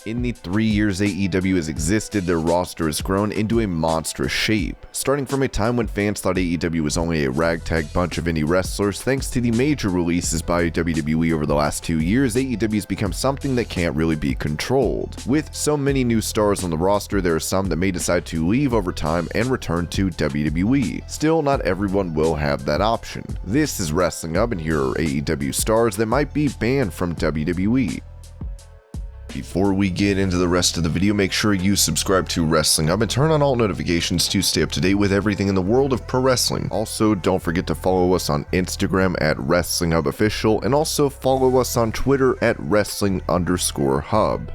In the 3 years AEW has existed, their roster has grown into a monstrous shape. Starting from a time when fans thought AEW was only a ragtag bunch of indie wrestlers, thanks to the major releases by WWE over the last 2 years, AEW has become something that can't really be controlled. With so many new stars on the roster, there are some that may decide to leave over time and return to WWE. Still, not everyone will have that option. This is Wrestling Hub, and here are AEW stars that might be banned from WWE. Before we get into the rest of the video, make sure you subscribe to Wrestling Hub and turn on all notifications to stay up to date with everything in the world of pro wrestling. Also, don't forget to follow us on Instagram at WrestlingHubOfficial and also follow us on Twitter at Wrestling_Hub.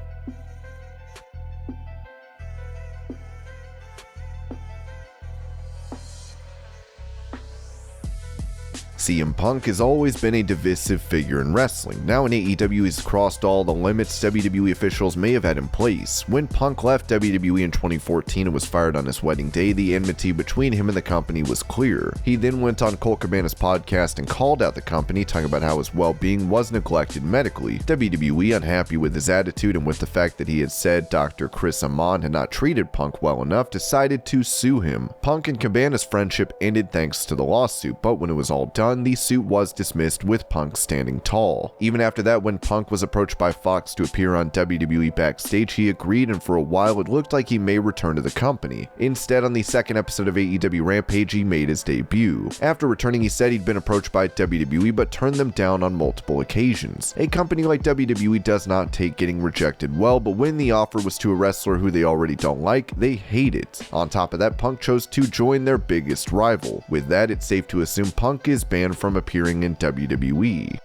CM Punk has always been a divisive figure in wrestling. Now in AEW, he's crossed all the limits WWE officials may have had in place. When Punk left WWE in 2014 and was fired on his wedding day, the enmity between him and the company was clear. He then went on Colt Cabana's podcast and called out the company, talking about how his well-being was neglected medically. WWE, unhappy with his attitude and with the fact that he had said Dr. Chris Amon had not treated Punk well enough, decided to sue him. Punk and Cabana's friendship ended thanks to the lawsuit, but when it was all done, the suit was dismissed with Punk standing tall. Even after that, when Punk was approached by Fox to appear on WWE Backstage, he agreed, and for a while it looked like he may return to the company. Instead, on the second episode of AEW Rampage, he made his debut. After returning, he said he'd been approached by WWE but turned them down on multiple occasions. A company like WWE does not take getting rejected well, but when the offer was to a wrestler who they already don't like, they hate it. On top of that, Punk chose to join their biggest rival. With that, it's safe to assume Punk is banned from appearing in WWE.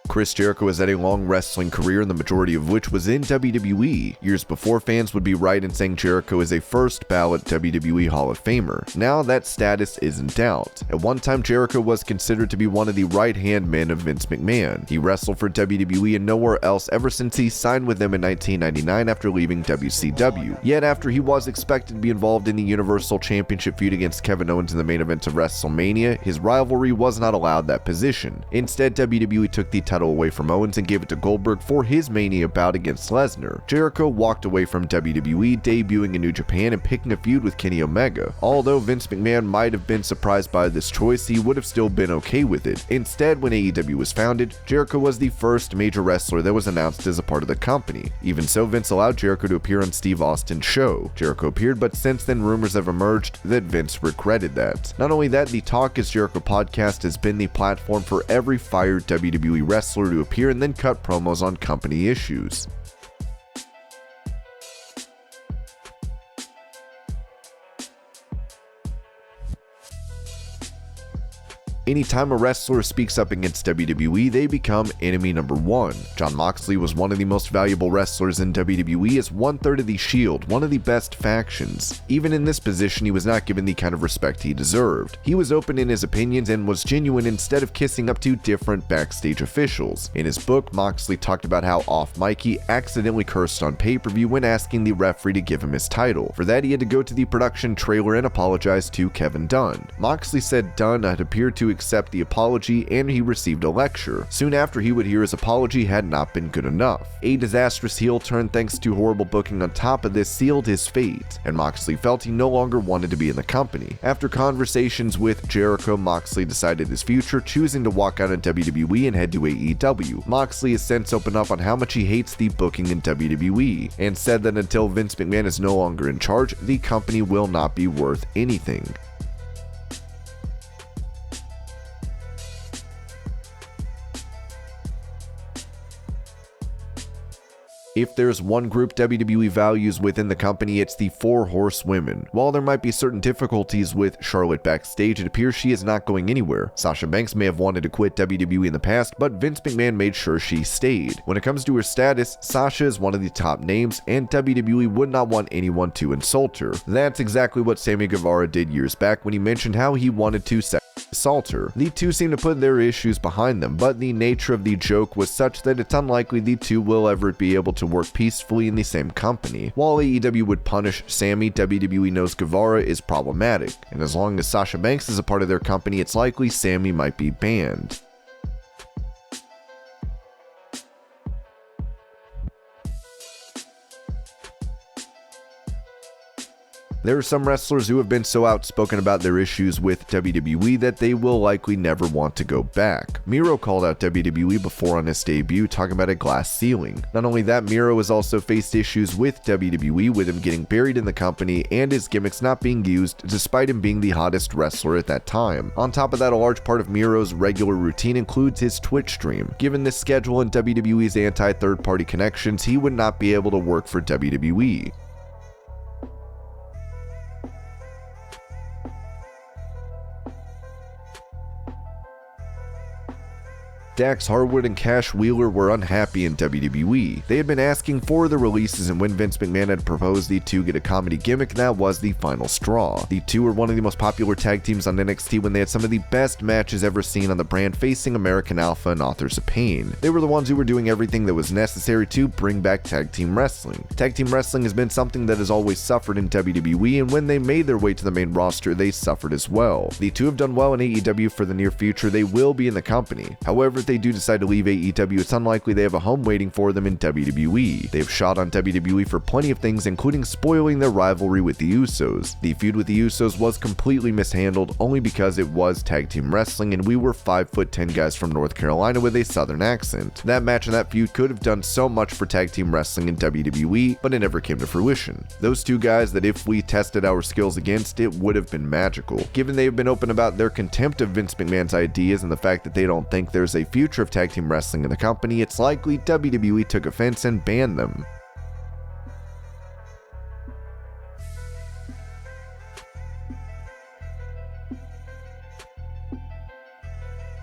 Chris Jericho has had a long wrestling career, the majority of which was in WWE. Years before, fans would be right in saying Jericho is a first ballot WWE Hall of Famer. Now that status is in doubt. At one time, Jericho was considered to be one of the right-hand men of Vince McMahon. He wrestled for WWE and nowhere else ever since he signed with them in 1999 after leaving WCW. Yet after he was expected to be involved in the Universal Championship feud against Kevin Owens in the main event of WrestleMania, his rivalry was not allowed that position. Instead, WWE took the title away from Owens and gave it to Goldberg for his Mania bout against Lesnar. Jericho walked away from WWE, debuting in New Japan and picking a feud with Kenny Omega. Although Vince McMahon might have been surprised by this choice, he would have still been okay with it. Instead, when AEW was founded, Jericho was the first major wrestler that was announced as a part of the company. Even so, Vince allowed Jericho to appear on Steve Austin's show. Jericho appeared, but since then rumors have emerged that Vince regretted that. Not only that, the Talk is Jericho podcast has been the platform for every fired WWE wrestler to appear and then cut promos on company issues. Anytime a wrestler speaks up against WWE, they become enemy number one. Jon Moxley was one of the most valuable wrestlers in WWE as 1/3 of the Shield, one of the best factions. Even in this position, he was not given the kind of respect he deserved. He was open in his opinions and was genuine instead of kissing up to different backstage officials. In his book, Moxley talked about how off-mic he accidentally cursed on pay-per-view when asking the referee to give him his title. For that, he had to go to the production trailer and apologize to Kevin Dunn. Moxley said Dunn had appeared to accept the apology and he received a lecture. Soon after, he would hear his apology had not been good enough. A disastrous heel turn thanks to horrible booking on top of this sealed his fate, and Moxley felt he no longer wanted to be in the company. After conversations with Jericho, Moxley decided his future, choosing to walk out of WWE and head to AEW. Moxley has since opened up on how much he hates the booking in WWE, and said that until Vince McMahon is no longer in charge, the company will not be worth anything. If there's one group WWE values within the company, it's the Four Horsewomen. While there might be certain difficulties with Charlotte backstage, it appears she is not going anywhere. Sasha Banks may have wanted to quit WWE in the past, but Vince McMahon made sure she stayed. When it comes to her status, Sasha is one of the top names, and WWE would not want anyone to insult her. That's exactly what Sammy Guevara did years back when he mentioned how he wanted to Salter. The two seem to put their issues behind them, but the nature of the joke was such that it's unlikely the two will ever be able to work peacefully in the same company. While AEW would punish Sammy, WWE knows Guevara is problematic, and as long as Sasha Banks is a part of their company, it's likely Sammy might be banned. There are some wrestlers who have been so outspoken about their issues with WWE that they will likely never want to go back. Miro called out WWE before on his debut, talking about a glass ceiling. Not only that, Miro has also faced issues with WWE, with him getting buried in the company and his gimmicks not being used despite him being the hottest wrestler at that time. On top of that, a large part of Miro's regular routine includes his Twitch stream. Given this schedule and WWE's anti-third-party connections, he would not be able to work for WWE. Dax Harwood and Cash Wheeler were unhappy in WWE. They had been asking for the releases, and when Vince McMahon had proposed the two get a comedy gimmick, that was the final straw. The two were one of the most popular tag teams on NXT when they had some of the best matches ever seen on the brand, facing American Alpha and Authors of Pain. They were the ones who were doing everything that was necessary to bring back tag team wrestling. Tag team wrestling has been something that has always suffered in WWE, and when they made their way to the main roster, they suffered as well. The two have done well in AEW for the near future. They will be in the company. However, if they do decide to leave AEW, it's unlikely they have a home waiting for them in WWE. They've shot on WWE for plenty of things, including spoiling their rivalry with the Usos. The feud with the Usos was completely mishandled only because it was tag team wrestling and we were 5'10" guys from North Carolina with a southern accent. That match and that feud could have done so much for tag team wrestling in WWE, but it never came to fruition. Those two guys that if we tested our skills against, it would have been magical. Given they've been open about their contempt of Vince McMahon's ideas and the fact that they don't think there's a future of tag team wrestling in the company, it's likely WWE took offense and banned them.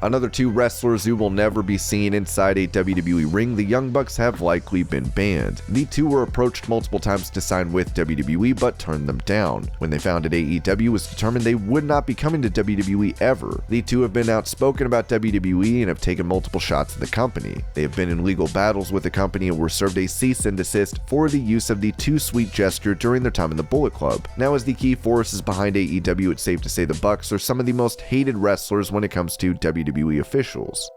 Another two wrestlers who will never be seen inside a WWE ring, the Young Bucks, have likely been banned. The two were approached multiple times to sign with WWE but turned them down. When they founded AEW, it was determined they would not be coming to WWE ever. The two have been outspoken about WWE and have taken multiple shots at the company. They have been in legal battles with the company and were served a cease and desist for the use of the Too Sweet gesture during their time in the Bullet Club. Now, as the key forces behind AEW, it's safe to say the Bucks are some of the most hated wrestlers when it comes to WWE officials.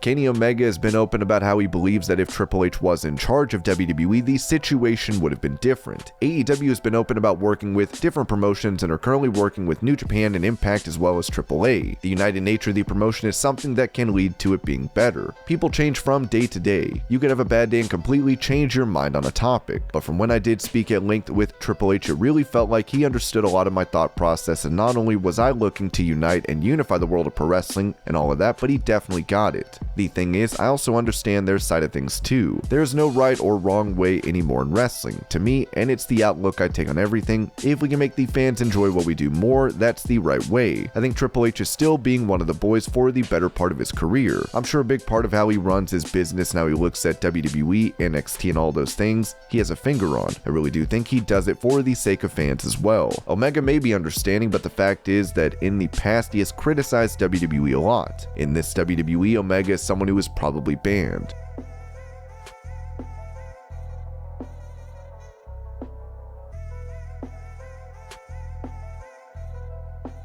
Kenny Omega has been open about how he believes that if Triple H was in charge of WWE, the situation would have been different. AEW has been open about working with different promotions and are currently working with New Japan and Impact as well as AAA. The united nature of the promotion is something that can lead to it being better. People change from day to day. You could have a bad day and completely change your mind on a topic, but from when I did speak at length with Triple H, it really felt like he understood a lot of my thought process, and not only was I looking to unite and unify the world of pro wrestling and all of that, but he definitely got it. The thing is, I also understand their side of things too. There's no right or wrong way anymore in wrestling, to me, and it's the outlook I take on everything. If we can make the fans enjoy what we do more, that's the right way. I think Triple H is still being one of the boys for the better part of his career. I'm sure a big part of how he runs his business and how he looks at WWE, NXT, and all those things, he has a finger on. I really do think he does it for the sake of fans as well. Omega may be understanding, but the fact is that in the past he has criticized WWE a lot. In this WWE, Omega is someone who is probably banned.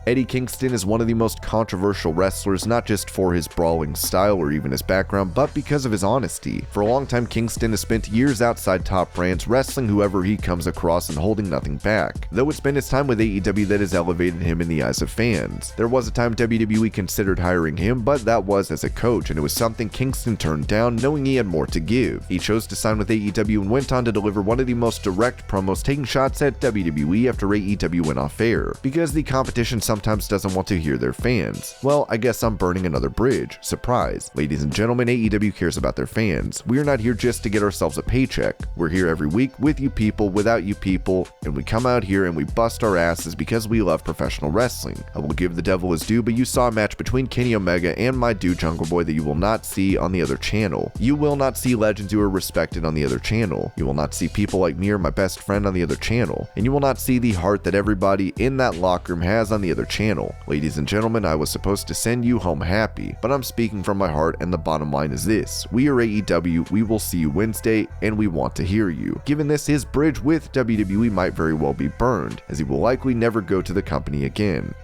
Eddie Kingston is one of the most controversial wrestlers, not just for his brawling style or even his background, but because of his honesty. For a long time, Kingston has spent years outside top brands, wrestling whoever he comes across and holding nothing back. Though it's been his time with AEW that has elevated him in the eyes of fans. There was a time WWE considered hiring him, but that was as a coach, and it was something Kingston turned down, knowing he had more to give. He chose to sign with AEW and went on to deliver one of the most direct promos, taking shots at WWE after AEW went off air. Because the competition sometimes doesn't want to hear their fans. Well, I guess I'm burning another bridge. Surprise. Ladies and gentlemen, AEW cares about their fans. We're not here just to get ourselves a paycheck. We're here every week with you people, without you people, and we come out here and we bust our asses because we love professional wrestling. I will give the devil his due, but you saw a match between Kenny Omega and my dude Jungle Boy that you will not see on the other channel. You will not see legends who are respected on the other channel. You will not see people like Miro, my best friend, on the other channel. And you will not see the heart that everybody in that locker room has on the other channel. Ladies and gentlemen, I was supposed to send you home happy, but I'm speaking from my heart, and the bottom line is this: we are AEW, we will see you Wednesday, and we want to hear you. Given this, his bridge with WWE might very well be burned, as he will likely never go to the company again.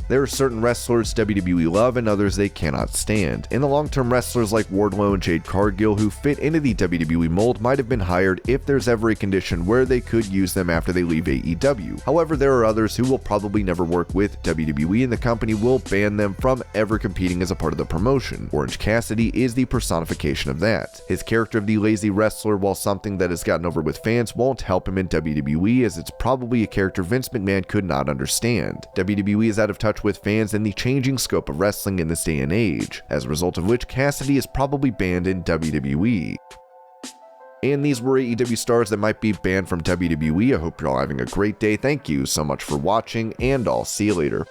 There are certain wrestlers WWE love and others they cannot stand. In the long term, wrestlers like Wardlow and Jade Cargill, who fit into the WWE mold, might have been hired if there's ever a condition where they could use them after they leave AEW. However, there are others who will probably never work with WWE, and the company will ban them from ever competing as a part of the promotion. Orange Cassidy is the personification of that. His character of the lazy wrestler, while something that has gotten over with fans, won't help him in WWE, as it's probably a character Vince McMahon could not understand. WWE is out of touch with fans and the changing scope of wrestling in this day and age, as a result of which Cassidy is probably banned in WWE. And these were AEW stars that might be banned from WWE. I hope you're all having a great day. Thank you so much for watching, and I'll see you later.